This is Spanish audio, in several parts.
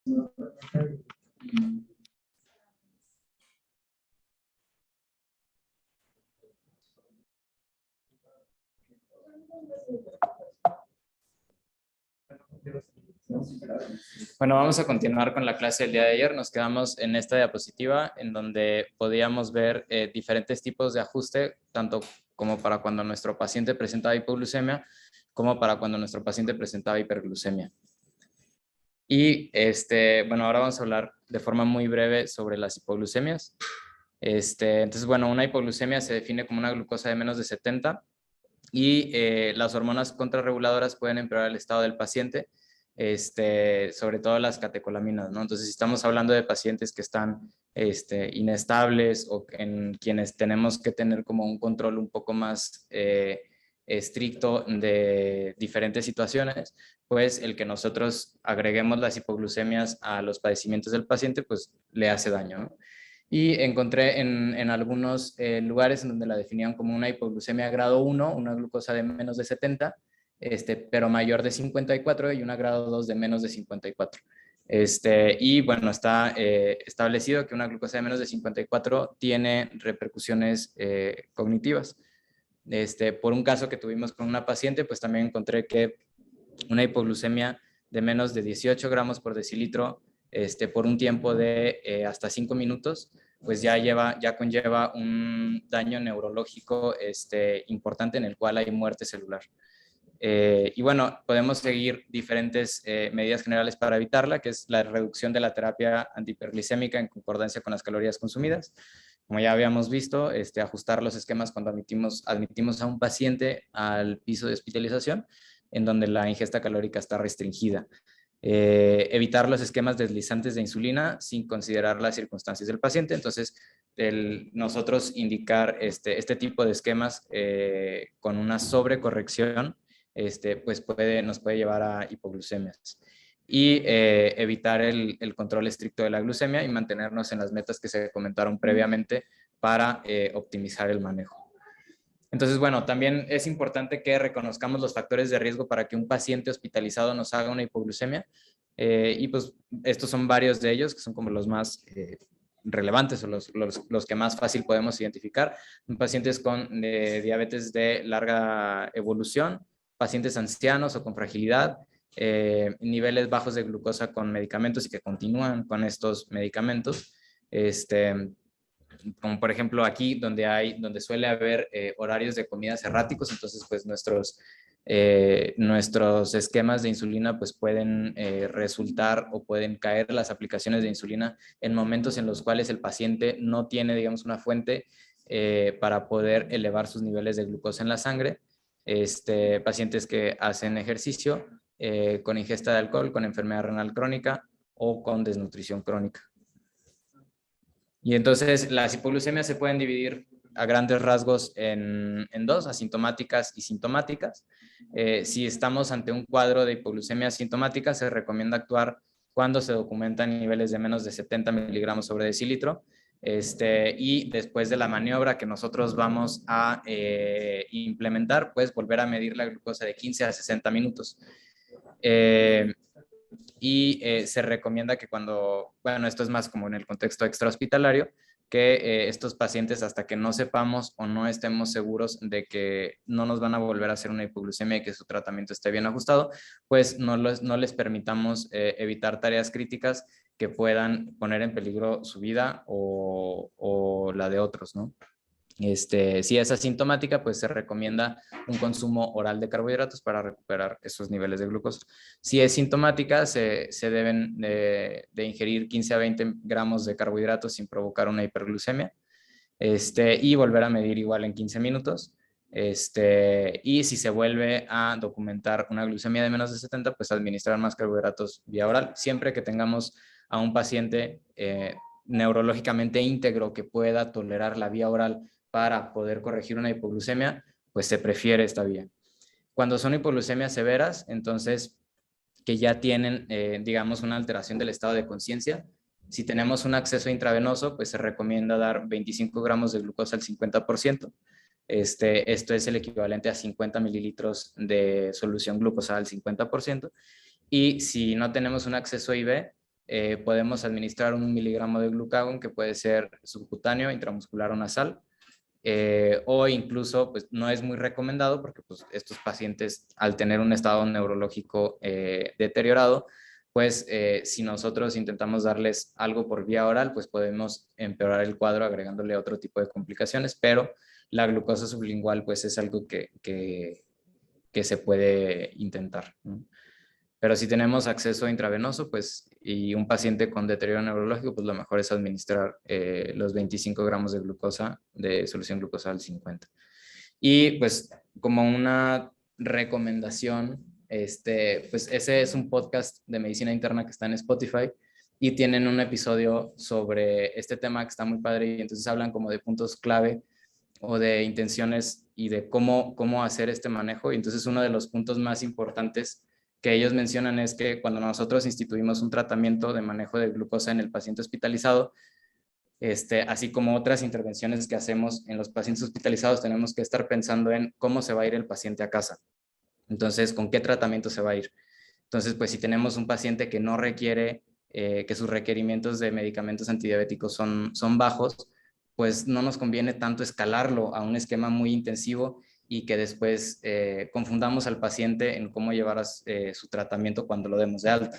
Bueno, vamos a continuar con la clase del día de ayer. Nos quedamos en esta diapositiva en donde podíamos ver diferentes tipos de ajuste, tanto como para cuando nuestro paciente presentaba hipoglucemia, como para cuando nuestro paciente presentaba hiperglucemia. Y bueno, ahora vamos a hablar de forma muy breve sobre las hipoglucemias. Entonces, bueno, una hipoglucemia se define como una glucosa de menos de 70 y las hormonas contrarreguladoras pueden empeorar el estado del paciente, sobre todo las catecolaminas, ¿no? Entonces, si estamos hablando de pacientes que están inestables o en quienes tenemos que tener como un control un poco más estricto de diferentes situaciones, pues el que nosotros agreguemos las hipoglucemias a los padecimientos del paciente, pues le hace daño, ¿no? Y encontré en algunos lugares en donde la definían como una hipoglucemia grado 1, una glucosa de menos de 70, pero mayor de 54 y una grado 2 de menos de 54. Y bueno, está establecido que una glucosa de menos de 54 tiene repercusiones cognitivas. Por un caso que tuvimos con una paciente, pues también encontré que una hipoglucemia de menos de 18 gramos por decilitro por un tiempo de hasta 5 minutos, pues ya conlleva un daño neurológico importante en el cual hay muerte celular. Y bueno, podemos seguir diferentes medidas generales para evitarla, que es la reducción de la terapia antihiperglicémica en concordancia con las calorías consumidas. Como ya habíamos visto, ajustar los esquemas cuando admitimos a un paciente al piso de hospitalización, en donde la ingesta calórica está restringida. Evitar los esquemas deslizantes de insulina sin considerar las circunstancias del paciente. Entonces, nosotros indicar este tipo de esquemas con una sobrecorrección, pues nos puede llevar a hipoglucemias. Y evitar el control estricto de la glucemia y mantenernos en las metas que se comentaron previamente para optimizar el manejo. Entonces, bueno, también es importante que reconozcamos los factores de riesgo para que un paciente hospitalizado nos haga una hipoglucemia. Y pues estos son varios de ellos, que son como los más relevantes o los que más fácil podemos identificar. Pacientes con diabetes de larga evolución, pacientes ancianos o con fragilidad, niveles bajos de glucosa con medicamentos y que continúan con estos medicamentos, como por ejemplo aquí donde suele haber horarios de comidas erráticos, entonces pues nuestros esquemas de insulina pues pueden resultar o pueden caer las aplicaciones de insulina en momentos en los cuales el paciente no tiene, digamos, una fuente para poder elevar sus niveles de glucosa en la sangre. Pacientes que hacen ejercicio con ingesta de alcohol, con enfermedad renal crónica o con desnutrición crónica. Y entonces las hipoglucemias se pueden dividir a grandes rasgos en dos, asintomáticas y sintomáticas. Si estamos ante un cuadro de hipoglucemia asintomática, se recomienda actuar cuando se documentan niveles de menos de 70 miligramos sobre decilitro. Y después de la maniobra que nosotros vamos a implementar, pues volver a medir la glucosa de 15 a 60 minutos. Se recomienda que bueno, esto es más como en el contexto extrahospitalario, que estos pacientes, hasta que no sepamos o no estemos seguros de que no nos van a volver a hacer una hipoglucemia y que su tratamiento esté bien ajustado, pues no les permitamos evitar tareas críticas que puedan poner en peligro su vida o la de otros, ¿no? Si es asintomática, pues se recomienda un consumo oral de carbohidratos para recuperar esos niveles de glucosa. Si es sintomática, se deben de ingerir 15 a 20 gramos de carbohidratos sin provocar una hiperglucemia, y volver a medir igual en 15 minutos. Y si se vuelve a documentar una glucemia de menos de 70, pues administrar más carbohidratos vía oral, siempre que tengamos a un paciente neurológicamente íntegro que pueda tolerar la vía oral para poder corregir una hipoglucemia, pues se prefiere esta vía. Cuando son hipoglucemias severas, entonces que ya tienen, digamos, una alteración del estado de conciencia, si tenemos un acceso intravenoso, pues se recomienda dar 25 gramos de glucosa al 50%. Esto es el equivalente a 50 mililitros de solución glucosa al 50%. Y si no tenemos un acceso IV, podemos administrar 1 miligramo de glucagón, que puede ser subcutáneo, intramuscular o nasal, o incluso pues no es muy recomendado porque pues estos pacientes, al tener un estado neurológico deteriorado, pues si nosotros intentamos darles algo por vía oral, pues podemos empeorar el cuadro agregándole otro tipo de complicaciones, pero la glucosa sublingual pues es algo que se puede intentar, ¿no? Pero si tenemos acceso intravenoso, pues, y un paciente con deterioro neurológico, pues lo mejor es administrar los 25 gramos de glucosa, de solución glucosal 50. Y pues como una recomendación, pues ese es un podcast de medicina interna que está en Spotify y tienen un episodio sobre este tema que está muy padre y entonces hablan como de puntos clave o de intenciones y de cómo hacer este manejo. Y entonces uno de los puntos más importantes que ellos mencionan es que cuando nosotros instituimos un tratamiento de manejo de glucosa en el paciente hospitalizado, así como otras intervenciones que hacemos en los pacientes hospitalizados, tenemos que estar pensando en cómo se va a ir el paciente a casa. Entonces, ¿con qué tratamiento se va a ir? Entonces, pues si tenemos un paciente que no requiere, que sus requerimientos de medicamentos antidiabéticos son bajos, pues no nos conviene tanto escalarlo a un esquema muy intensivo y que después confundamos al paciente en cómo llevar su tratamiento cuando lo demos de alta.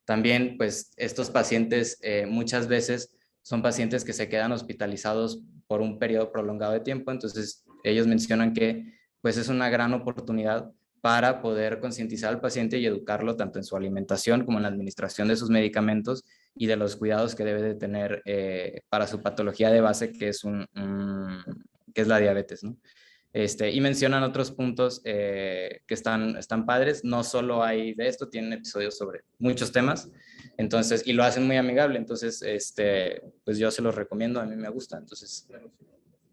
También, pues estos pacientes muchas veces son pacientes que se quedan hospitalizados por un periodo prolongado de tiempo, entonces ellos mencionan que pues es una gran oportunidad para poder concientizar al paciente y educarlo tanto en su alimentación como en la administración de sus medicamentos y de los cuidados que debe de tener para su patología de base, que es, que es la diabetes, ¿no? Y mencionan otros puntos que están padres. No solo hay de esto, tienen episodios sobre muchos temas. Entonces, y lo hacen muy amigable. Entonces, pues yo se los recomiendo, a mí me gusta. Entonces,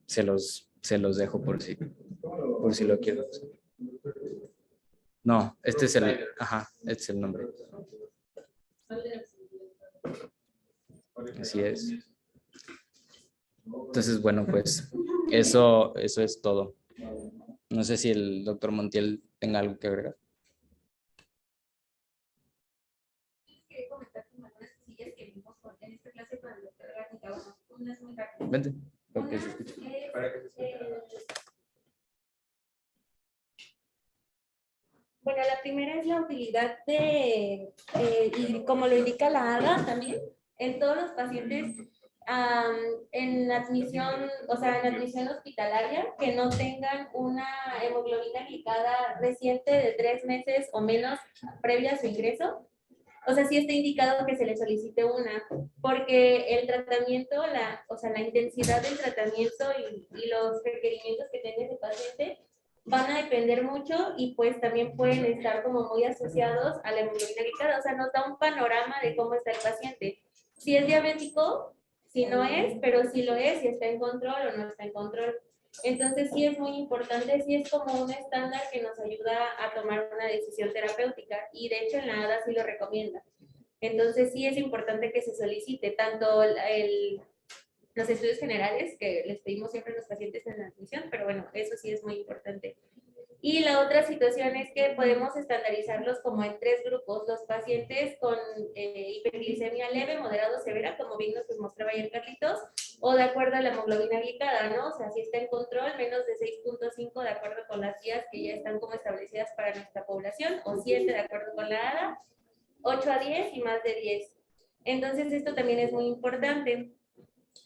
se los dejo por si lo quiero. No, este es este es el nombre. Así es. Entonces, bueno, pues eso es todo. No sé si el doctor Montiel tenga algo que agregar. Vente, porque se escucha. Bueno, la primera es la utilidad de, y como lo indica la ADA también, en todos los pacientes en admisión, o sea, en admisión hospitalaria, que no tengan una hemoglobina glicada reciente de 3 meses o menos previa a su ingreso. O sea, sí está indicado que se le solicite una, porque el tratamiento, o sea, la intensidad del tratamiento y los requerimientos que tenga ese paciente van a depender mucho y pues también pueden estar como muy asociados a la hemoglobina glicada. O sea, nos da un panorama de cómo está el paciente. Si es diabético, si no es, pero si lo es, si está en control o no está en control. Entonces sí es muy importante, sí es como un estándar que nos ayuda a tomar una decisión terapéutica y de hecho en la ADA sí lo recomienda. Entonces sí es importante que se solicite tanto los estudios generales que les pedimos siempre a los pacientes en la admisión, pero bueno, eso sí es muy importante. Y la otra situación es que podemos estandarizarlos como en 3 grupos, los pacientes con hiperglicemia leve, moderado, severa, como bien nos mostraba ayer Carlitos, o de acuerdo a la hemoglobina glicada, ¿no? O sea, si está en control, menos de 6.5 de acuerdo con las guías que ya están como establecidas para nuestra población, o 7 de acuerdo con la ADA, 8 a 10 y más de 10. Entonces, esto también es muy importante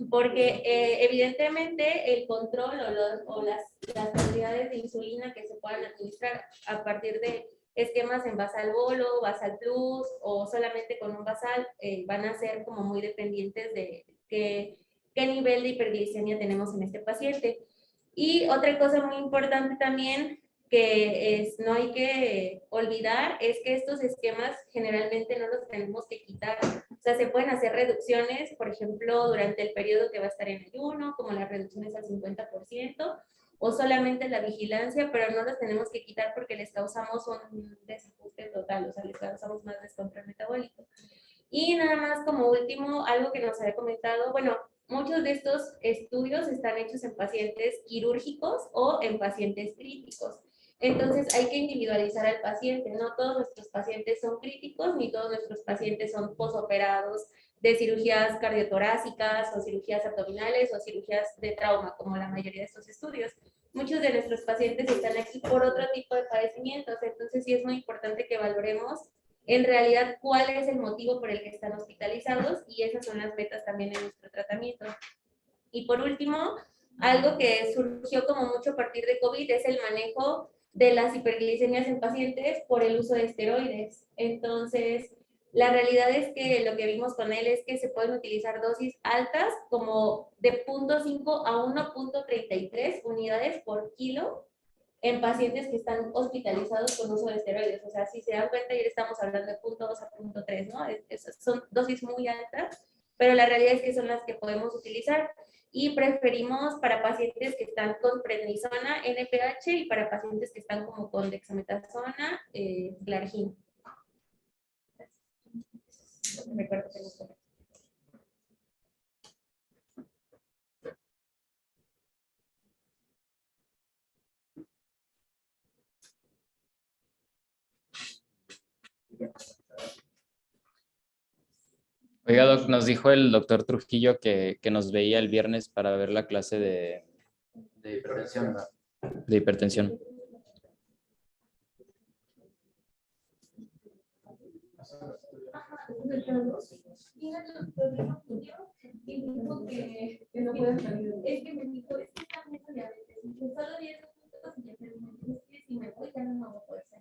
porque evidentemente el control o las cantidades de insulina que se puedan administrar a partir de esquemas en basal bolo, basal plus o solamente con un basal van a ser como muy dependientes de qué nivel de hiperglicemia tenemos en este paciente. Y otra cosa muy importante también que no hay que olvidar es que estos esquemas generalmente no los tenemos que quitar. O sea, se pueden hacer reducciones, por ejemplo, durante el periodo que va a estar en ayuno, como las reducciones al 50%, o solamente la vigilancia, pero no los tenemos que quitar porque les causamos un desajuste total, o sea, les causamos más descontrol metabólico. Y nada más como último, algo que nos había comentado, bueno, muchos de estos estudios están hechos en pacientes quirúrgicos o en pacientes críticos. Entonces hay que individualizar al paciente. No todos nuestros pacientes son críticos, ni todos nuestros pacientes son posoperados de cirugías cardiotorácicas o cirugías abdominales o cirugías de trauma, como la mayoría de estos estudios. Muchos de nuestros pacientes están aquí por otro tipo de padecimientos, entonces sí es muy importante que valoremos en realidad cuál es el motivo por el que están hospitalizados, y esas son las metas también en nuestro tratamiento. Y por último, algo que surgió como mucho a partir de COVID es el manejo de las hiperglicemias en pacientes por el uso de esteroides. Entonces, la realidad es que lo que vimos con él es que se pueden utilizar dosis altas, como de 0.5 a 1.33 unidades por kilo en pacientes que están hospitalizados con uso de esteroides. O sea, si se dan cuenta, ya estamos hablando de 0.2 a 0.3, ¿no? Son dosis muy altas, pero la realidad es que son las que podemos utilizar. Y preferimos para pacientes que están con prednisona, NPH, y para pacientes que están como con dexametasona, Glargine. Recuerdo que no. Oiga, doc, nos dijo el doctor Trujillo que nos veía el viernes para ver la clase de hipertensión, ¿no? De hipertensión. Y dijo que no puede salir. Es que me dijo, es que está mucho diabetes. Solo 10 minutos y ya terminé. Es que si me voy ya no me voy a poder salir.